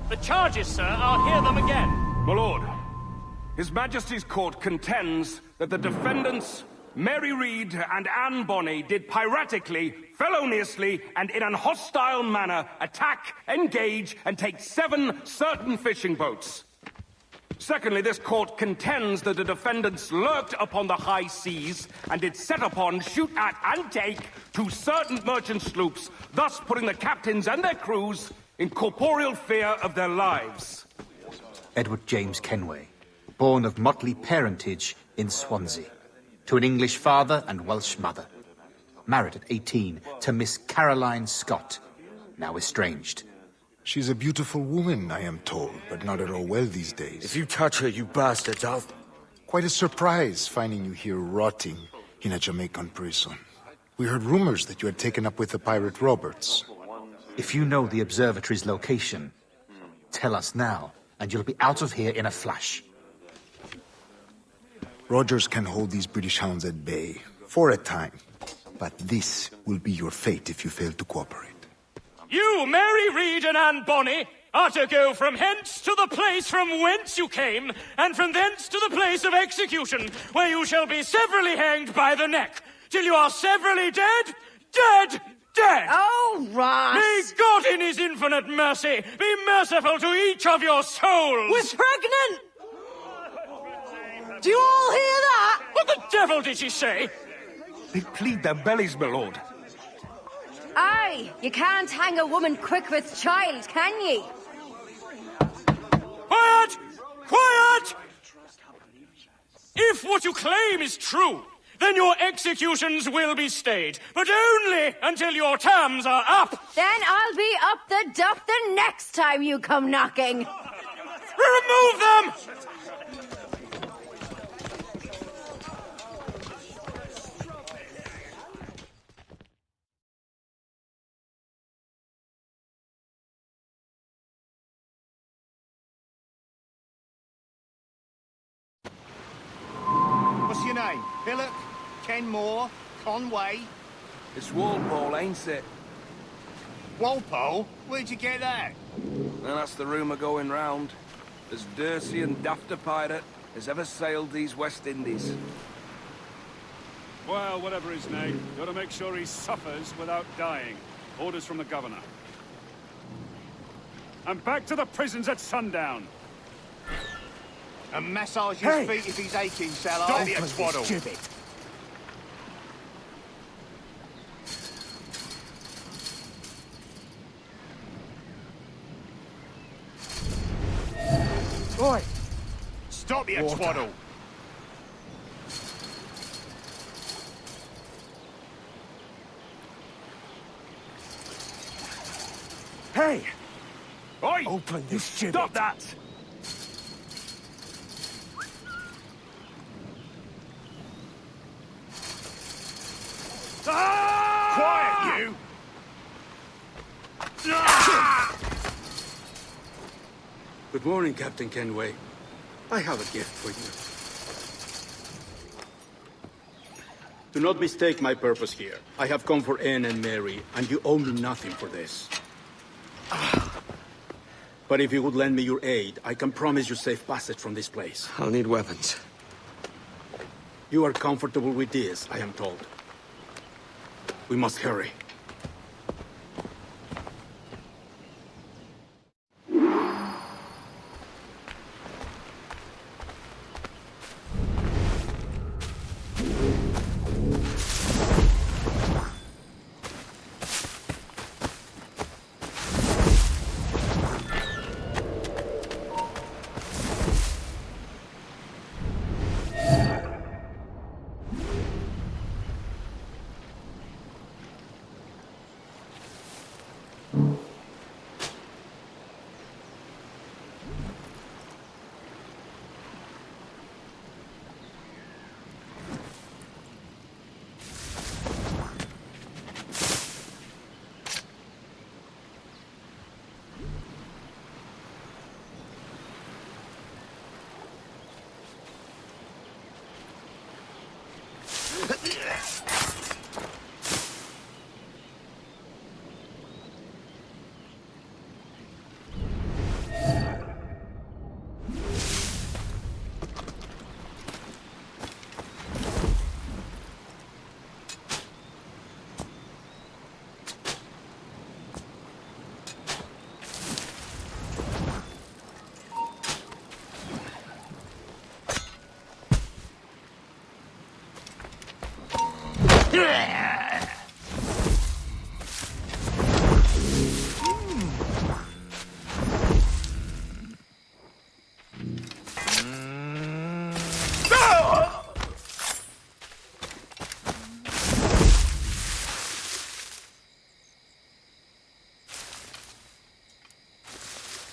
The charges, sir, I'll hear them again. My lord, His Majesty's court contends that the defendants, Mary Read and Anne Bonny, did piratically, feloniously, and in an hostile manner attack, engage, and take 7 certain fishing boats. Secondly, this court contends that the defendants lurked upon the high seas and did set upon, shoot at, and take 2 certain merchant sloops, thus putting the captains and their crews in corporeal fear of their lives. Edward James Kenway, born of motley parentage in Swansea, to an English father and Welsh mother. Married at 18 to Miss Caroline Scott, now estranged. She's a beautiful woman, I am told, but not at all well these days. If you touch her, you bastards, I'll... Quite a surprise finding you here rotting in a Jamaican prison. We heard rumors that you had taken up with the pirate Roberts. If you know the observatory's location, tell us now, and you'll be out of here in a flash. Rogers can hold these British hounds at bay, for a time. But this will be your fate if you fail to cooperate. You, Mary Read and Anne Bonny, are to go from hence to the place from whence you came, and from thence to the place of execution, where you shall be severally hanged by the neck, till you are severally dead, dead, dead! Oh, Ross! May God in his infinite mercy be merciful to each of your souls! We're pregnant! Do you all hear that? What the devil did she say? They plead their bellies, my lord. Aye, you can't hang a woman quick with child, can ye? Quiet! Quiet! If what you claim is true, then your executions will be stayed, but only until your terms are up. Then I'll be up the duff the next time you come knocking. Remove them! What's your name? Billock? Kenmore? Conway? It's Walpole, ain't it? Walpole? Where'd you get that? Well, that's the rumour going round. As dirty and daft a pirate as ever sailed these West Indies. Well, whatever his name, gotta make sure he suffers without dying. Orders from the governor. And back to the prisons at sundown. And massage his feet if he's aching, shall I? Don't be a twaddle. Oi! Stop your twaddle! Hey! Oi! Open this Stop that! Quiet, you! Good morning, Captain Kenway. I have a gift for you. Do not mistake my purpose here. I have come for Anne and Mary, and you owe me nothing for this. But if you would lend me your aid, I can promise you safe passage from this place. I'll need weapons. You are comfortable with this, I am told. We must hurry.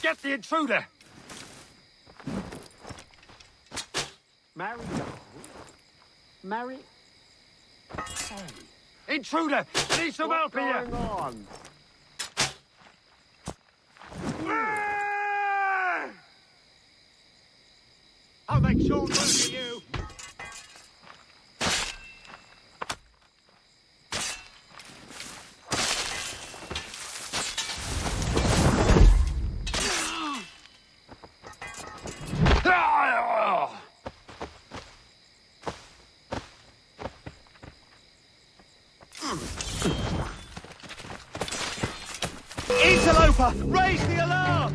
Get the intruder! Marry? Marry? Intruder! I need some help here! What's going on? I'll make short work of you! Interloper! Raise the alarm!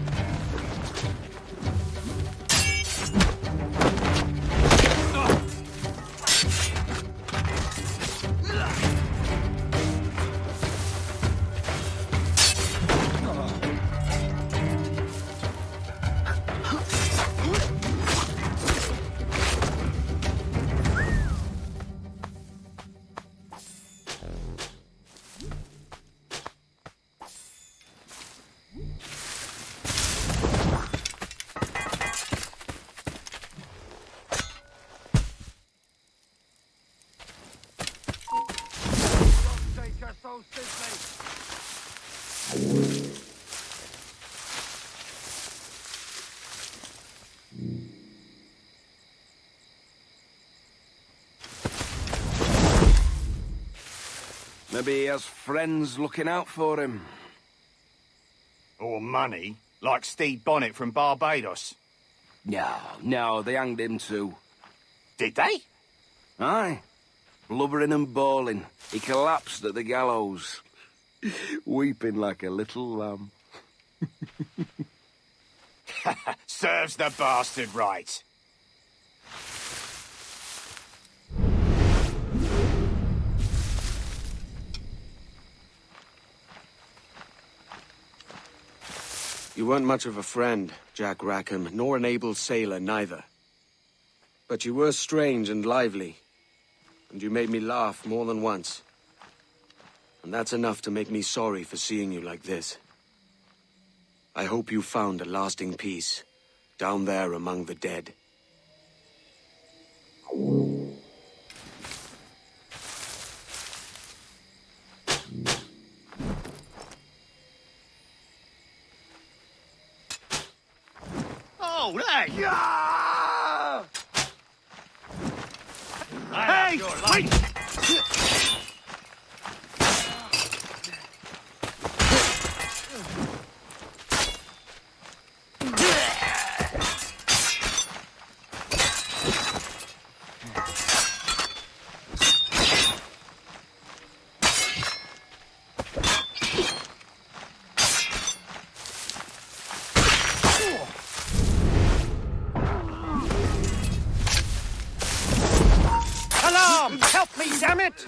Maybe he has friends looking out for him. Or money, like Stede Bonnet from Barbados. No, they hanged him too. Did they? Aye. Blubbering and bawling. He collapsed at the gallows. Weeping like a little lamb. Serves the bastard right. You weren't much of a friend, Jack Rackham, nor an able sailor neither. But you were strange and lively, and you made me laugh more than once. And that's enough to make me sorry for seeing you like this. I hope you found a lasting peace, down there among the dead. Oh, hey! Yeah! Hey! Wait! Help me, damn it!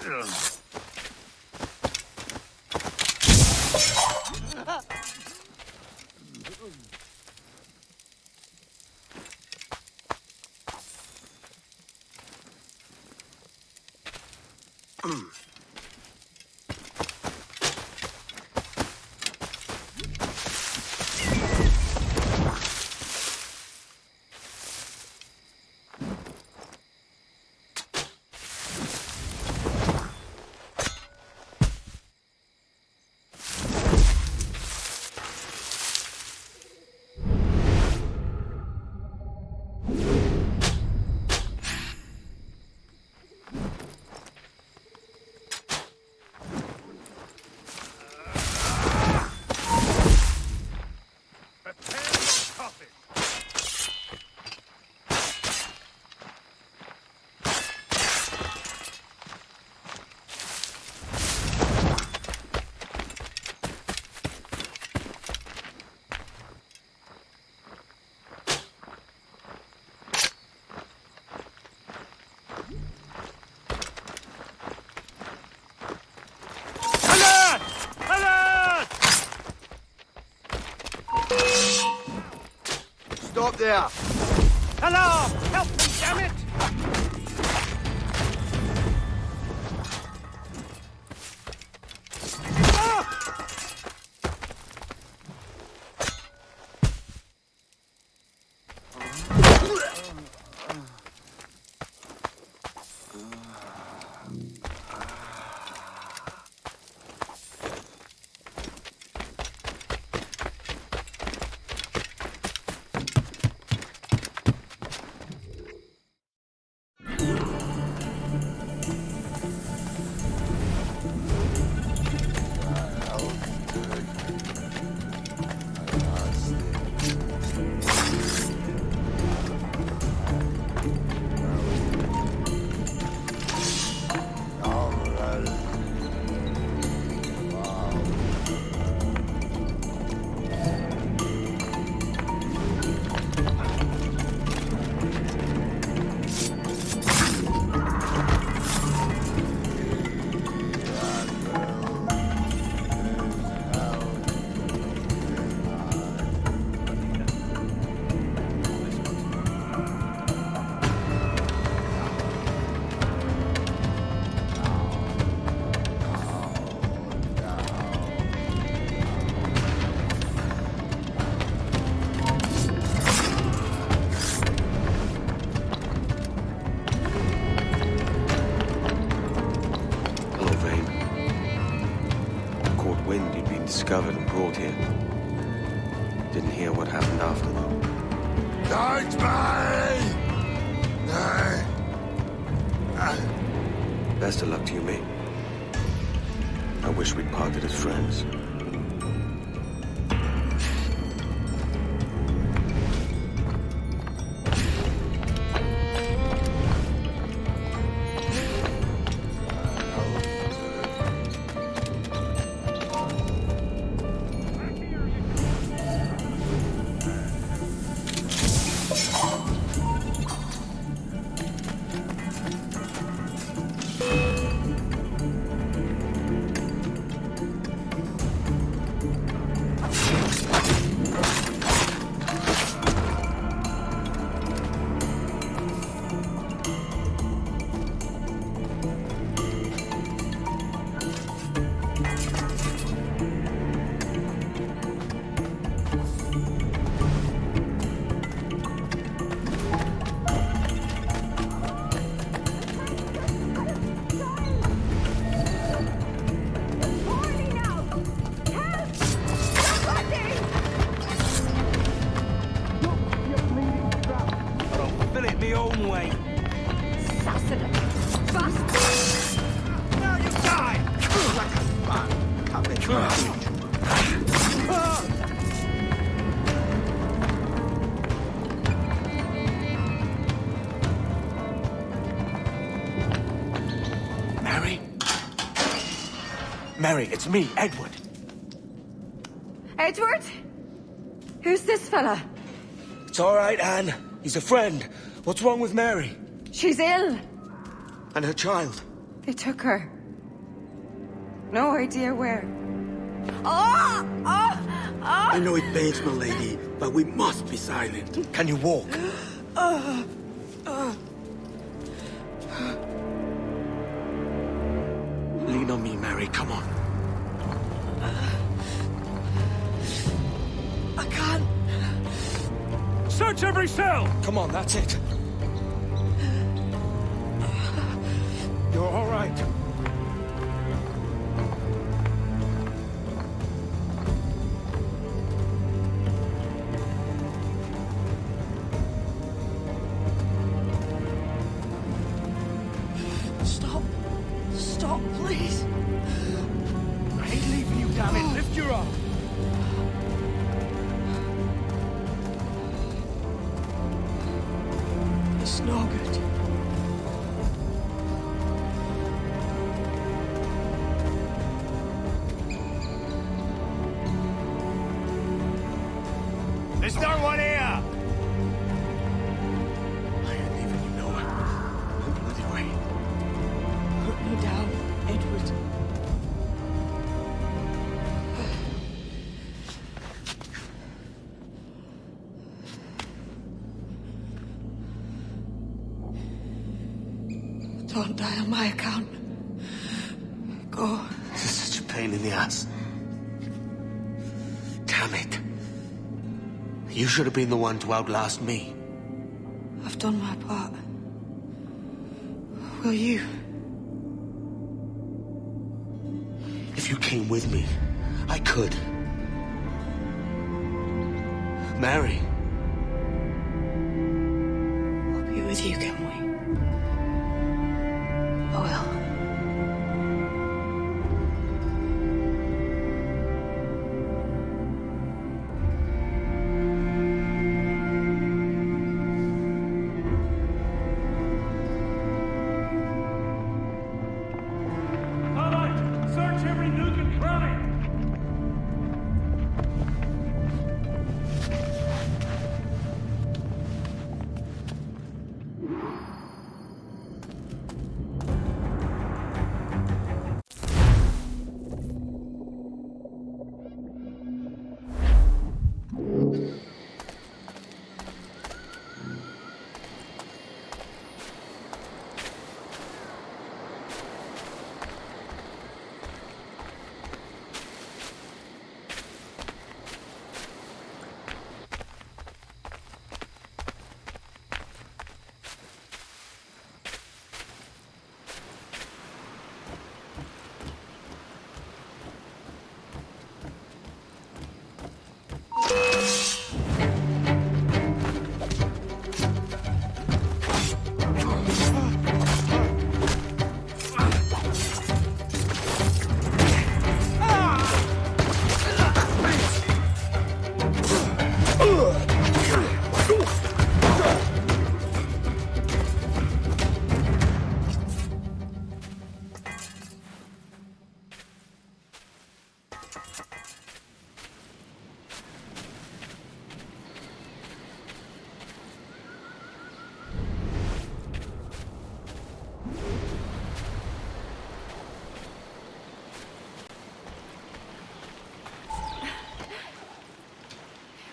Stop there! Alarm! Help me, damn it! Discovered and brought here. Didn't hear what happened after, though. Don't me! Best of luck to you, mate. I wish we'd parted as friends. Assassin! Bastard! Now you die! Like a man coming to Mary? Mary, it's me, Edward. Edward? Who's this fella? It's all right, Anne. He's a friend. What's wrong with Mary? She's ill. And her child? They took her. No idea where. Oh! Oh! Oh! I know it pains my lady, but we must be silent. Can you walk? Lean on me, Mary. Come on. I can't. Search every cell! Come on, that's it. You're all right. Stop. Stop, please. I ain't leaving you, damn it. Lift your arm. It's no good. There's no one here! I ain't leaving you nowhere. No bloody way. Put me down, Edward. can't die on my account. Go. This is such a pain in the ass. Damn it. You should have been the one to outlast me. I've done my part. Will you? If you came with me, I could. Mary. I'll be with you, can we? I will.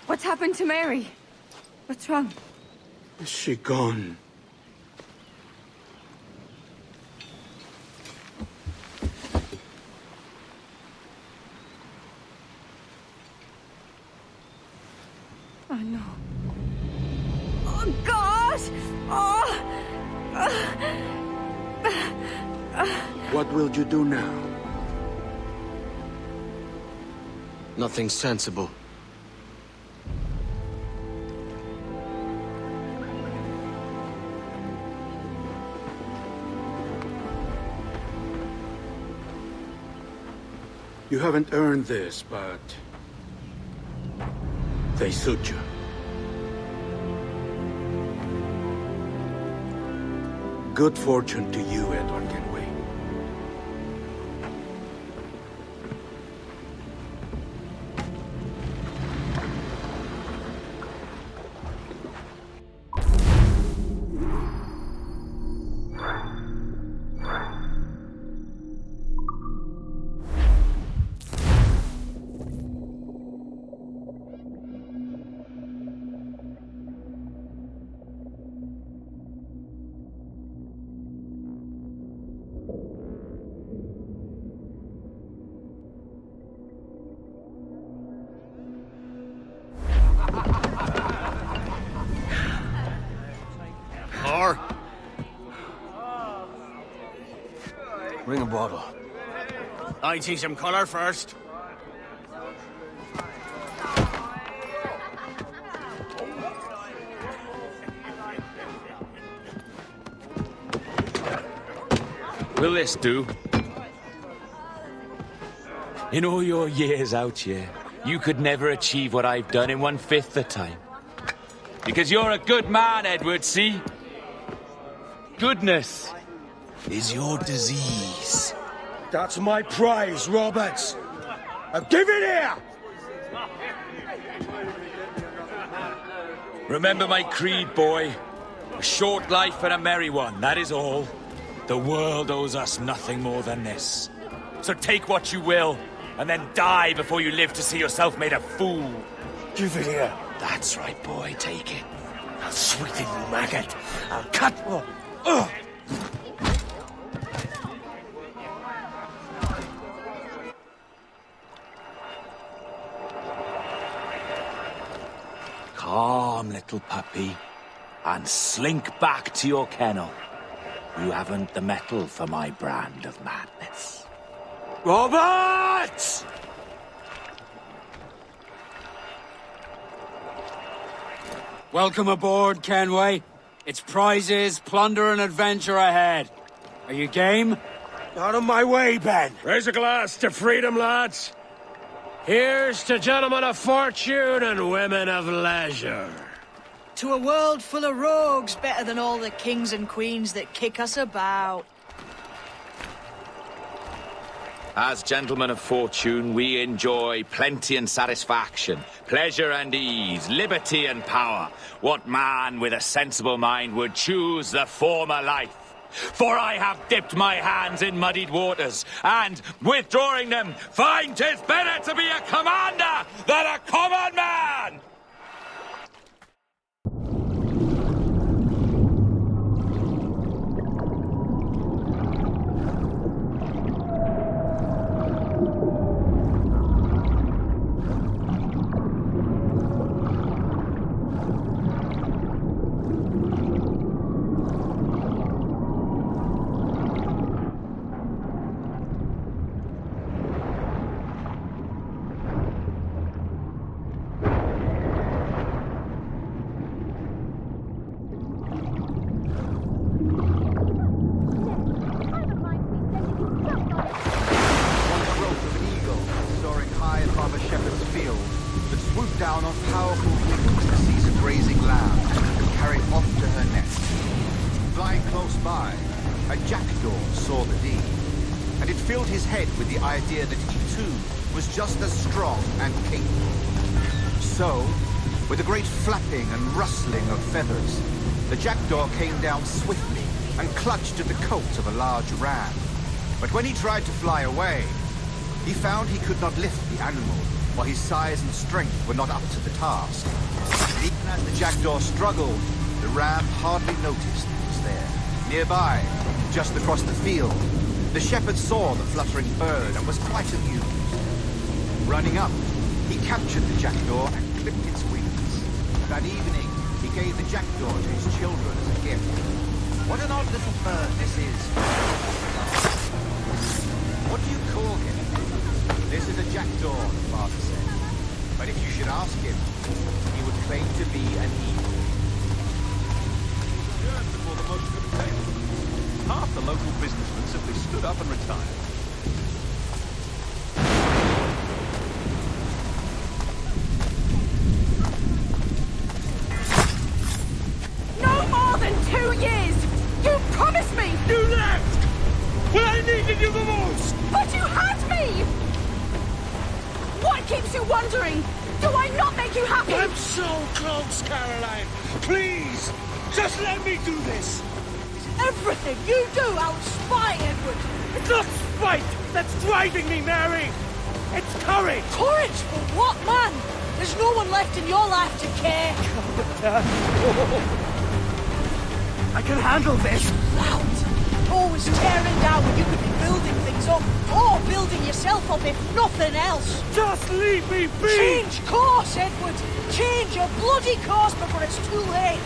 What's happened to Mary? What's wrong? Is she gone? Oh, no. Oh, God! Oh! What will you do now? Nothing sensible. You haven't earned this, but they suit you. Good fortune to you, Edward Kenway. Bring a bottle. I see some colour first. Will this do? In all your years out here, you could never achieve what I've done in 1/5 the time. Because you're a good man, Edward, see? Goodness is your disease. That's my prize, Roberts. Now give it here! Remember my creed, boy. A short life and a merry one, that is all. The world owes us nothing more than this. So take what you will, and then die before you live to see yourself made a fool. Give it here. That's right, boy, take it. I'll sweeten you, maggot. I'll cut... calm, little puppy, and slink back to your kennel. You haven't the mettle for my brand of madness. Robert! Welcome aboard, Kenway. It's prizes, plunder, and adventure ahead. Are you game? Out of my way, Ben. Raise a glass to freedom, lads. Here's to gentlemen of fortune and women of leisure. To a world full of rogues, better than all the kings and queens that kick us about. As gentlemen of fortune, we enjoy plenty and satisfaction, pleasure and ease, liberty and power. What man with a sensible mind would choose the former life? For I have dipped my hands in muddied waters, and, withdrawing them, find 'tis better to be a commander than a common man! Just as strong and capable. So, with a great flapping and rustling of feathers, the jackdaw came down swiftly and clutched at the coat of a large ram. But when he tried to fly away, he found he could not lift the animal, for his size and strength were not up to the task. And even as the jackdaw struggled, the ram hardly noticed he was there. Nearby, just across the field, the shepherd saw the fluttering bird and was quite amused. Running up, he captured the jackdaw and clipped its wings. That evening, he gave the jackdaw to his children as a gift. What an odd little bird this is. What do you call him? This is a jackdaw, the father said. But if you should ask him, he would claim to be an eagle. Before the motion of the table. Half the local businessmen simply stood up and retired. You left! When I needed you the most! But you had me! What keeps you wondering? Do I not make you happy? I'm so close, Caroline. Please, just let me do this. Everything you do, I'll spy, Edward. It's not spite that's driving me, Mary! It's courage! Courage for what, man? There's no one left in your life to care. I can handle this! Loud! Always tearing down when you could be building things up, or building yourself up if nothing else. Just leave me be! Change course, Edward! Change your bloody course before it's too late!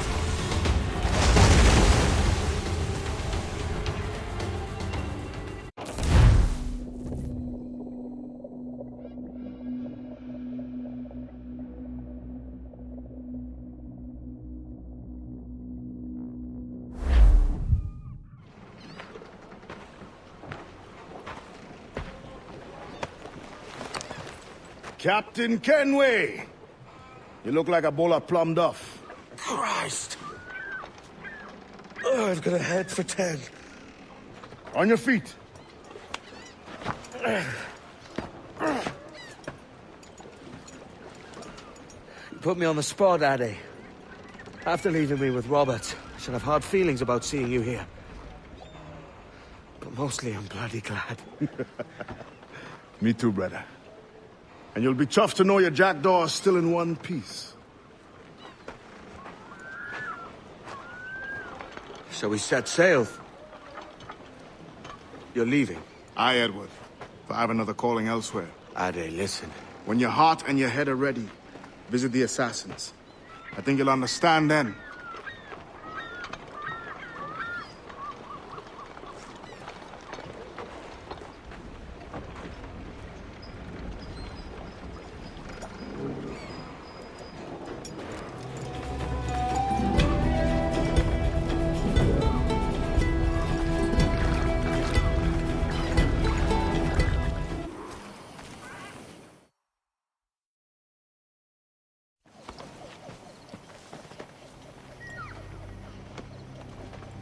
Captain Kenway! You look like a bowl of plum duff. Christ! Oh, I've got a head for 10. On your feet. You put me on the spot, Addy. After leaving me with Robert, I should have hard feelings about seeing you here. But mostly I'm bloody glad. Me too, brother. And you'll be chuffed to know your jackdaw is still in one piece. So we set sail. You're leaving? Aye, Edward. But I have another calling elsewhere. Ade, listen. When your heart and your head are ready, visit the Assassins. I think you'll understand then.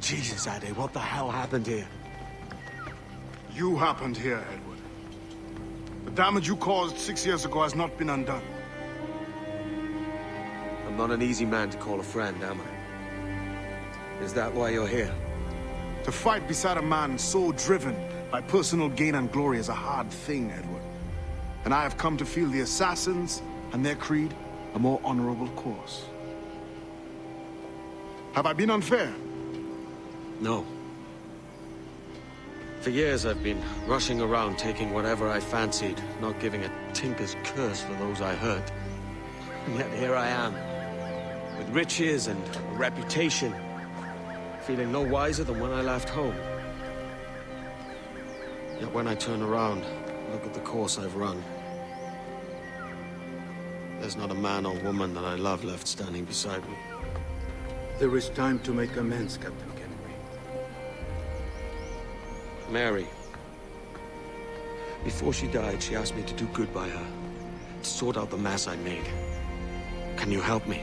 Jesus, Ade, what the hell happened here? You happened here, Edward. The damage you caused 6 years ago has not been undone. I'm not an easy man to call a friend, am I? Is that why you're here? To fight beside a man so driven by personal gain and glory is a hard thing, Edward. And I have come to feel the Assassins and their creed a more honorable course. Have I been unfair? No. For years I've been rushing around taking whatever I fancied, not giving a tinker's curse for those I hurt. And yet here I am, with riches and a reputation, feeling no wiser than when I left home. Yet when I turn around, look at the course I've run. There's not a man or woman that I love left standing beside me. There is time to make amends, Captain. Mary. Before she died, she asked me to do good by her, to sort out the mess I made. Can you help me?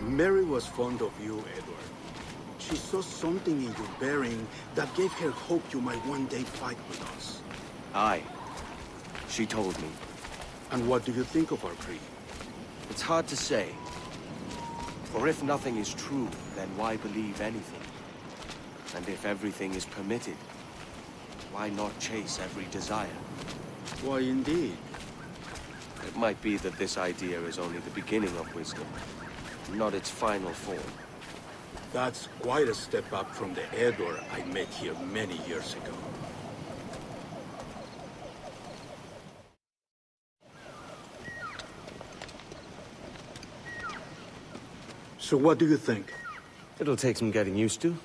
Mary was fond of you, Edward. She saw something in your bearing that gave her hope you might one day fight with us. Aye. She told me. And what do you think of our creed? It's hard to say. For if nothing is true, then why believe anything? And if everything is permitted, why not chase every desire? Why, indeed. It might be that this idea is only the beginning of wisdom, not its final form. That's quite a step up from the Edward I met here many years ago. So what do you think? It'll take some getting used to.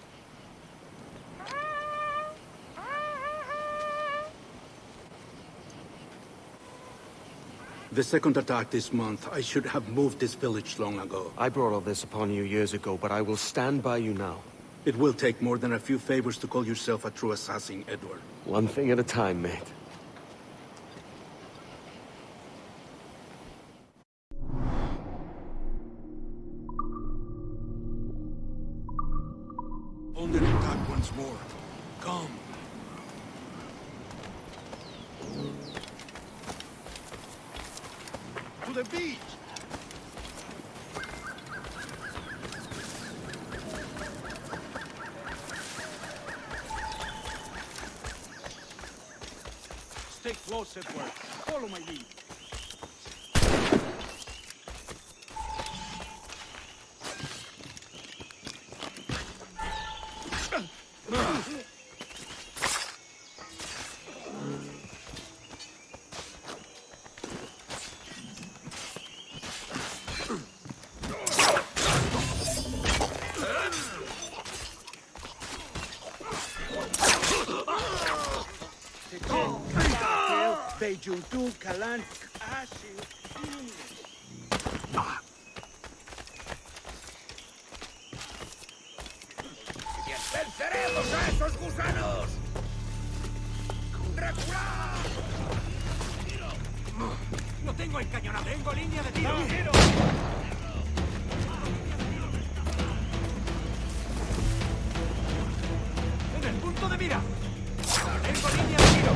The second attack this month, I should have moved this village long ago. I brought all this upon you years ago, but I will stand by you now. It will take more than a few favors to call yourself a true assassin, Edward. One thing at a time, mate. Under attack once more. Come. To the beach! Stay close, Edward. Follow my lead. ¡Venceremos a esos gusanos! ¡Recular! ¡No tengo encañonado! ¡Tengo línea de tiro! ¡En el punto de mira! ¡Tengo línea de tiro!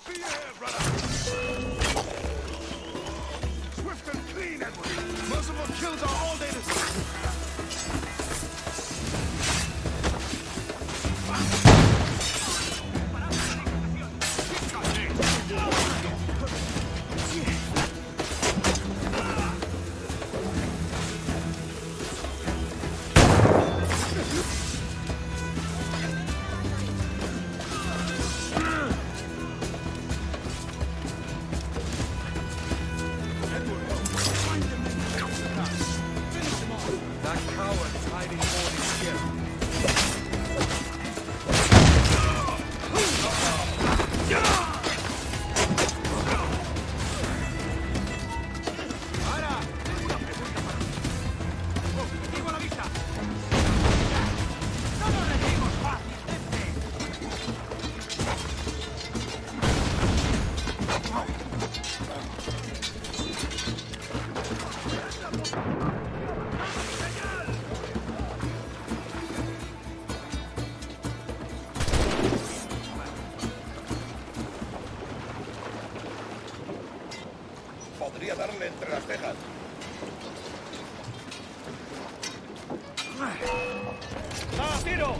Good for you here, brother. Swift and clean, Edward. Merciful kills are all they deserve. Podría darle entre las cejas. ¡Ah, tiro!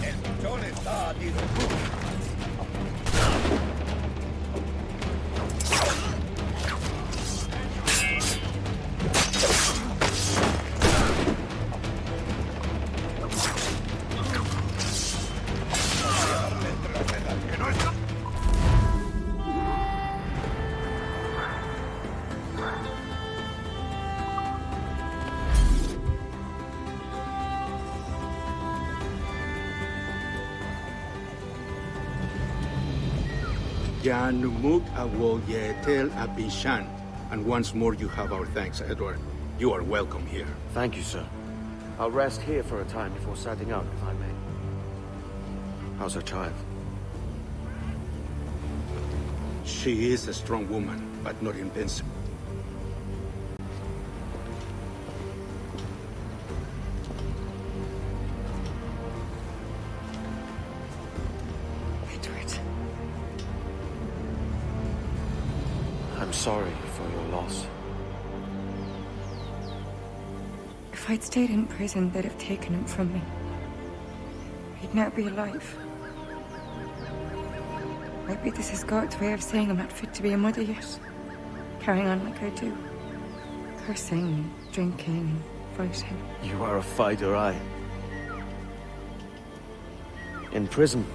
El pichón está a tiro. Jan Numuk Awol Yetel Abishan. And once more you have our thanks, Edward. You are welcome here. Thank you, sir. I'll rest here for a time before setting out, if I may. How's her child? She is a strong woman, but not invincible. Edward. I'm sorry for your loss. If I'd stayed in prison, they'd have taken him from me. He'd now be alive. Maybe this is God's way of saying I'm not fit to be a mother yet. Carrying on like I do. Cursing, drinking, fighting. You are a fighter, aye. In prison,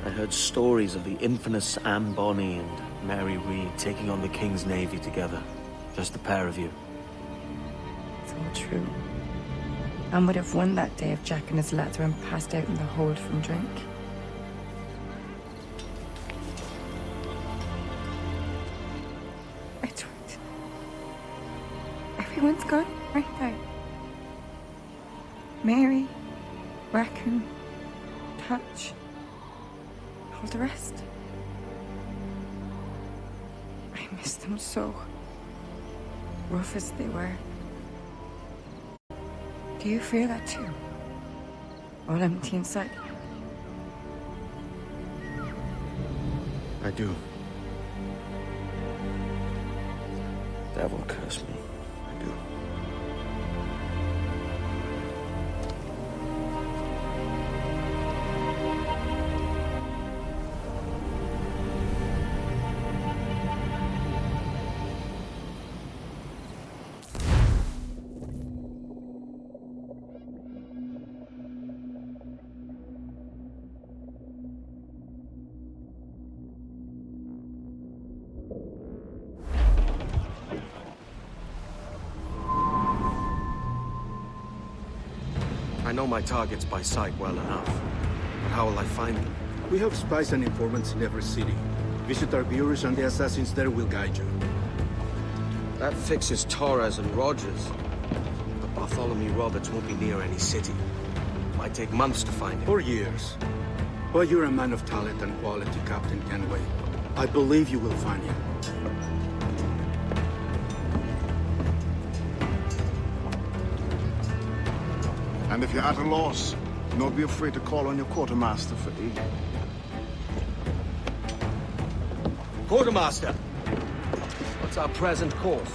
I heard stories of the infamous Anne Bonny and Mary Read taking on the King's Navy together. Just the pair of you. It's all true. Anne would have won that day if Jack and his lads weren't passed out in the hold from drink. Edward. Everyone's gone right now. Mary, Raccoon, Touch, all the rest. I miss them so. Rough as they were. Do you feel that too? All empty inside? I do. Devil curse me. I do. I know my targets by sight well enough, but how will I find them? We have spies and informants in every city. Visit our bureaus and the assassins there will guide you. That fixes Torres and Rogers. But Bartholomew Roberts won't be near any city. Might take months to find him. Or years. But you're a man of talent and quality, Captain Kenway. I believe you will find him. And if you're at a loss, do not be afraid to call on your quartermaster for aid. Quartermaster! What's our present course?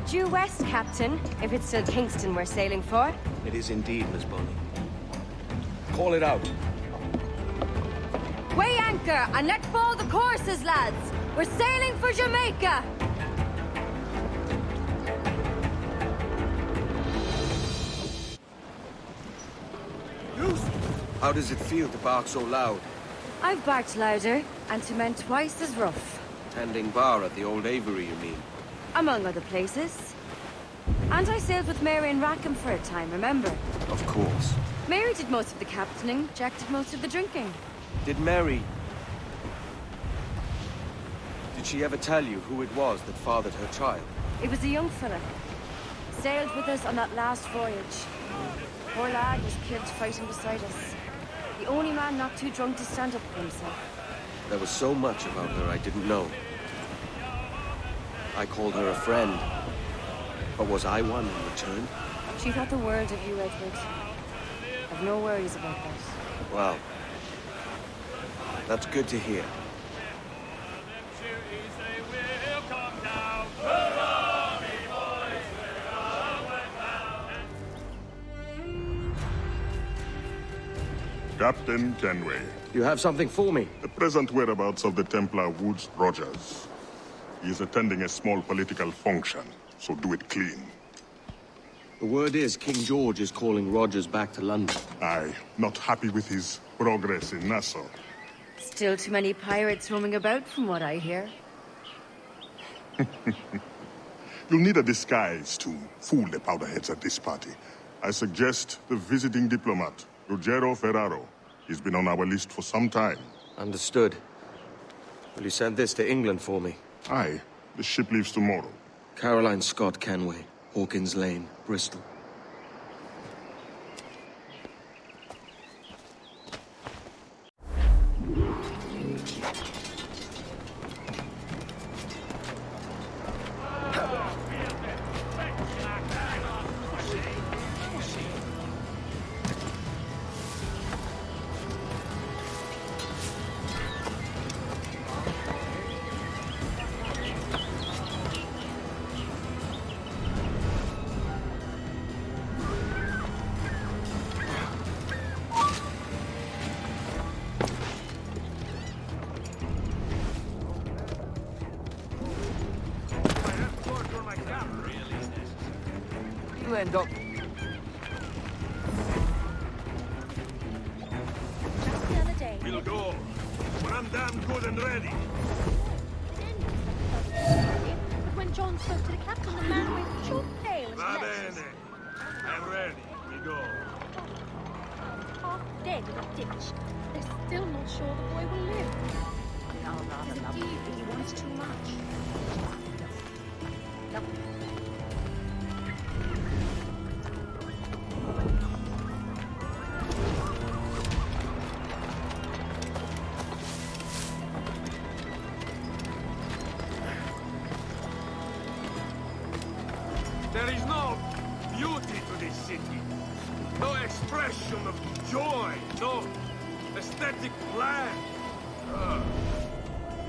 Due west, Captain, if it's still Kingston we're sailing for. It is indeed, Miss Bonny. Call it out. Weigh anchor and let fall the courses, lads! We're sailing for Jamaica! How does it feel to bark so loud? I've barked louder, and to men twice as rough. Tending bar at the old Aviary, you mean? Among other places. And I sailed with Mary and Rackham for a time, remember? Of course. Mary did most of the captaining, Jack did most of the drinking. Did Mary... Did she ever tell you who it was that fathered her child? It was a young fella. Sailed with us on that last voyage. Poor lad was killed fighting beside us. The only man not too drunk to stand up for himself. There was so much about her I didn't know. I called her a friend. But was I one in return? She thought the world of you, Edward. I've no worries about that. Well, that's good to hear. Captain Kenway. You have something for me? The present whereabouts of the Templar Woods Rogers. He is attending a small political function, so do it clean. The word is King George is calling Rogers back to London. Aye, not happy with his progress in Nassau. Still too many pirates roaming about, from what I hear. You'll need a disguise to fool the powderheads at this party. I suggest the visiting diplomat, Ruggiero Ferraro. He's been on our list for some time. Understood. Will you send this to England for me? Aye. The ship leaves tomorrow. Caroline Scott Kenway, Hawkins Lane, Bristol. You end up... We'll go. When I'm damn good and ready. But when John spoke to the captain, the man went short pale as Va legs. bene. I'm ready. We go. Half dead in a ditch. They're still not sure the boy will live. There's a deed that he wants too much. There is no beauty to this city. No expression of joy. No aesthetic plan.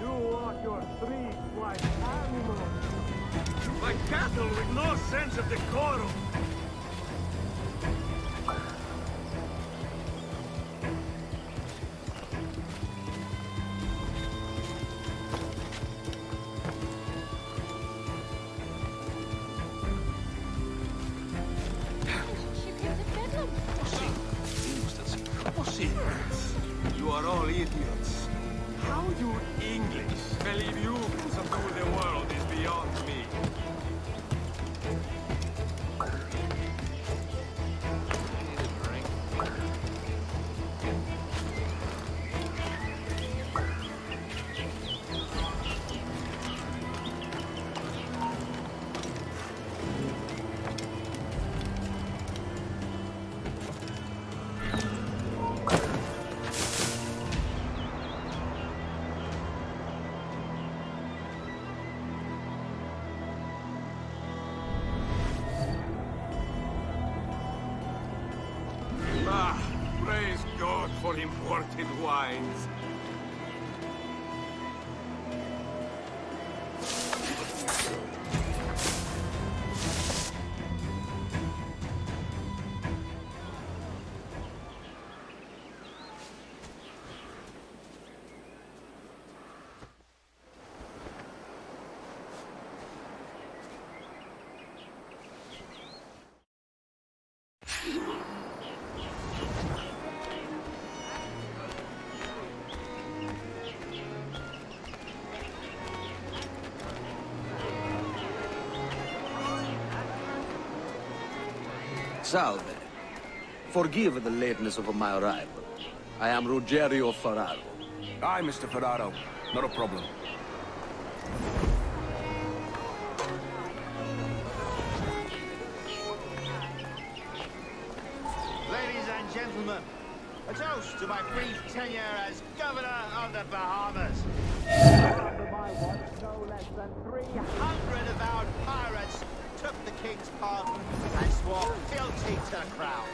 You walk your streets like animals. Like cattle with no sense of decorum. You are all idiots. How you English believe you can subdue the world is beyond me. for imported wines. Salve. Forgive the lateness of my arrival. I am Rogerio Ferraro. Aye, Mr. Ferraro. Not a problem. Ladies and gentlemen, a toast to my brief tenure as Governor of the Bahamas. Under my watch, no less than 300 avowed pirates took the king's pardon and swore fealty to the crown.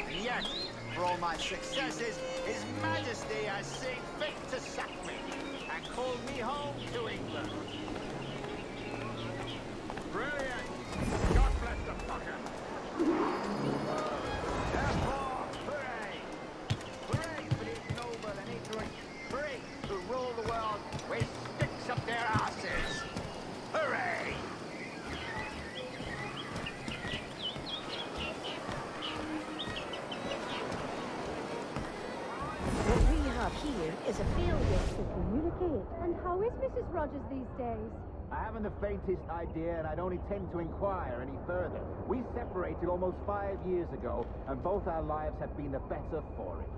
And yet, for all my successes, His Majesty has seen fit to sack me and call me home to England. Brilliant! God bless the fucker! Therefore, hooray! Hooray for these noble and ignorant free who rule the world with sticks up their asses! Hooray! What we have here is a failure to communicate. And how is Mrs. Rogers these days? I haven't the faintest idea, and I don't intend to inquire any further. We separated almost 5 years ago, and both our lives have been the better for it.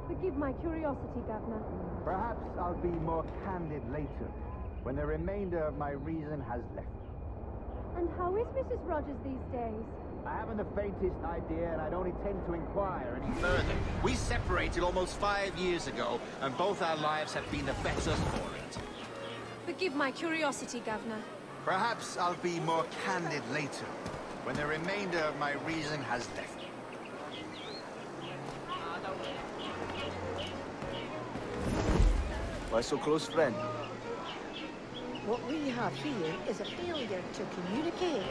Forgive my curiosity, Governor. Perhaps I'll be more candid later, when the remainder of my reason has left me. And how is Mrs. Rogers these days? I haven't the faintest idea, and I don't intend to inquire any further. We separated almost 5 years ago, and both our lives have been the better for it. Forgive my curiosity, Governor. Perhaps I'll be more candid later, when the remainder of my reason has left me. Why so close, friend? What we have here is a failure to communicate.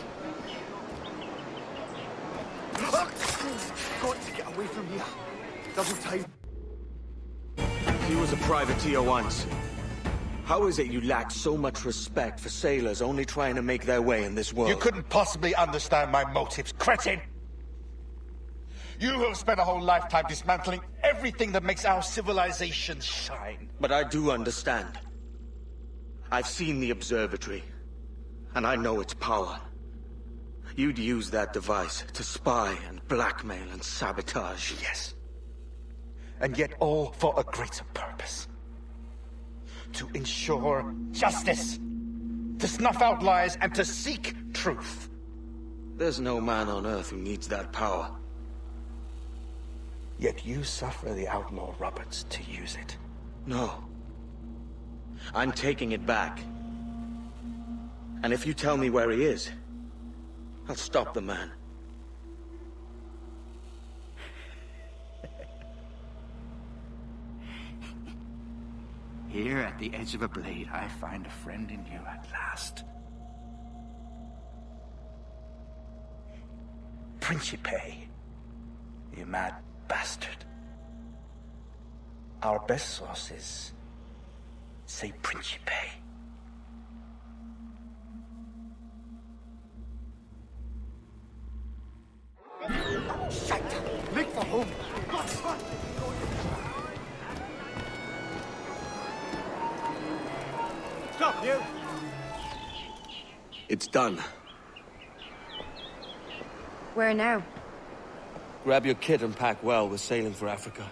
Got to get away from here. Double time. He was a privateer once. How is it you lack so much respect for sailors only trying to make their way in this world? You couldn't possibly understand my motives, cretin! You have spent a whole lifetime dismantling everything that makes our civilization shine. But I do understand. I've seen the observatory, and I know its power. You'd use that device to spy and blackmail and sabotage. Yes. And yet all for a greater purpose. To ensure justice. To snuff out lies and to seek truth. There's no man on Earth who needs that power. Yet you suffer the outlaw Roberts to use it. No. I'm taking it back. And if you tell me where he is, I'll stop the man. Here at the edge of a blade, I find a friend in you at last. Principe, you mad bastard. Our best sources say Principe. Shit! Make for home! Stop, you! It's done. Where now? Grab your kit and pack well. We're sailing for Africa.